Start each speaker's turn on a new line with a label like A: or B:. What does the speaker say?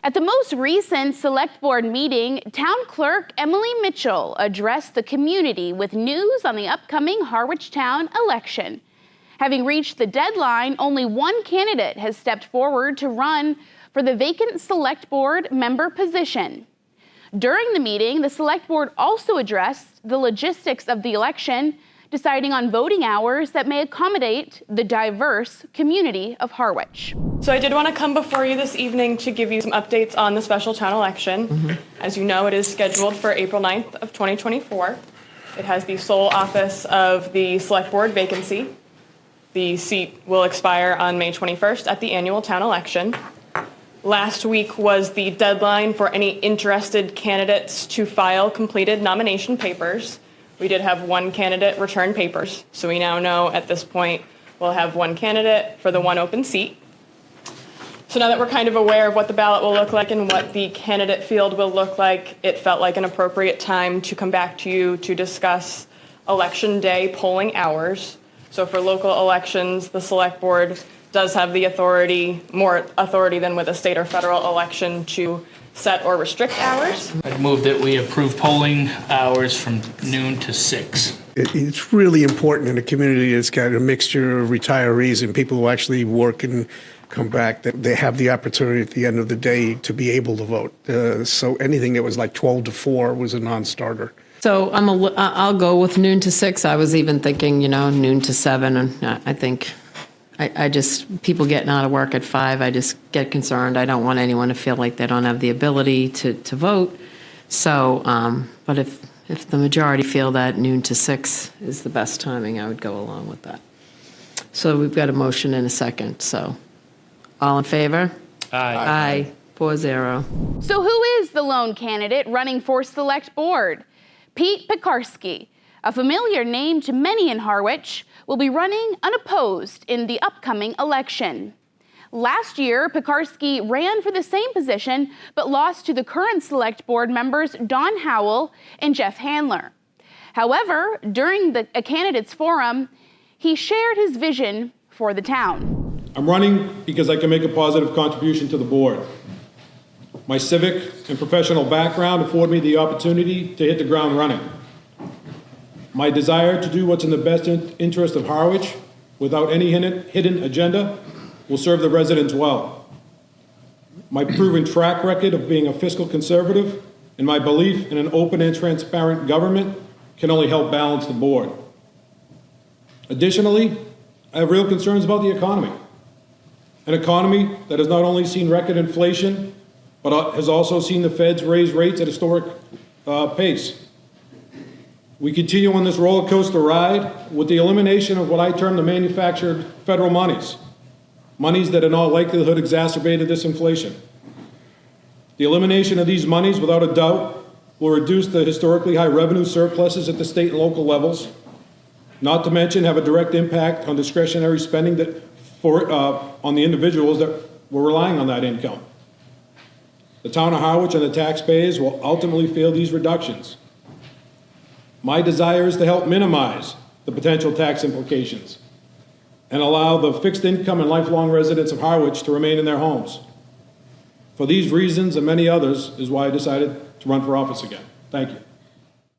A: At the most recent Select Board meeting, Town Clerk Emily Mitchell addressed the community with news on the upcoming Harwich Town election. Having reached the deadline, only one candidate has stepped forward to run for the vacant Select Board member position. During the meeting, the Select Board also addressed the logistics of the election, deciding on voting hours that may accommodate the diverse community of Harwich.
B: So I did want to come before you this evening to give you some updates on the special town election. As you know, it is scheduled for April 9th of 2024. It has the sole office of the Select Board vacancy. The seat will expire on May 21st at the annual town election. Last week was the deadline for any interested candidates to file completed nomination papers. We did have one candidate return papers, so we now know at this point we'll have one candidate for the one open seat. So now that we're kind of aware of what the ballot will look like and what the candidate field will look like, it felt like an appropriate time to come back to you to discuss election day polling hours. So for local elections, the Select Board does have the authority, more authority than with a state or federal election, to set or restrict hours.
C: I'd move that we approve polling hours from noon to 6.
D: It's really important in a community that's got a mixture of retirees and people who actually work and come back, that they have the opportunity at the end of the day to be able to vote. So anything that was like 12 to 4 was a non-starter.
E: So I'll go with noon to 6. I was even thinking, noon to 7. And I think I just, people getting out of work at 5, I just get concerned. I don't want anyone to feel like they don't have the ability to vote. So, but if the majority feel that noon to 6 is the best timing, I would go along with that. So we've got a motion and a second. So all in favor?
C: Aye.
E: Aye. 4-0.
A: So who is the lone candidate running for Select Board? Pete Pekarsky, a familiar name to many in Harwich, will be running unopposed in the upcoming election. Last year, Pekarsky ran for the same position, but lost to the current Select Board members Don Howell and Jeff Handler. However, during a candidates forum, he shared his vision for the town.
F: I'm running because I can make a positive contribution to the board. My civic and professional background afford me the opportunity to hit the ground running. My desire to do what's in the best interest of Harwich without any hidden agenda will serve the residents well. My proven track record of being a fiscal conservative and my belief in an open and transparent government can only help balance the board. Additionally, I have real concerns about the economy. An economy that has not only seen record inflation, but has also seen the feds raise rates at historic pace. We continue on this roller coaster ride with the elimination of what I term the manufactured federal monies that in all likelihood exacerbated this inflation. The elimination of these monies, without a doubt, will reduce the historically high revenue surpluses at the state and local levels, not to mention have a direct impact on discretionary spending on the individuals that were relying on that income. The town of Harwich and the taxpayers will ultimately feel these reductions. My desire is to help minimize the potential tax implications and allow the fixed income and lifelong residents of Harwich to remain in their homes. For these reasons and many others is why I decided to run for office again. Thank you.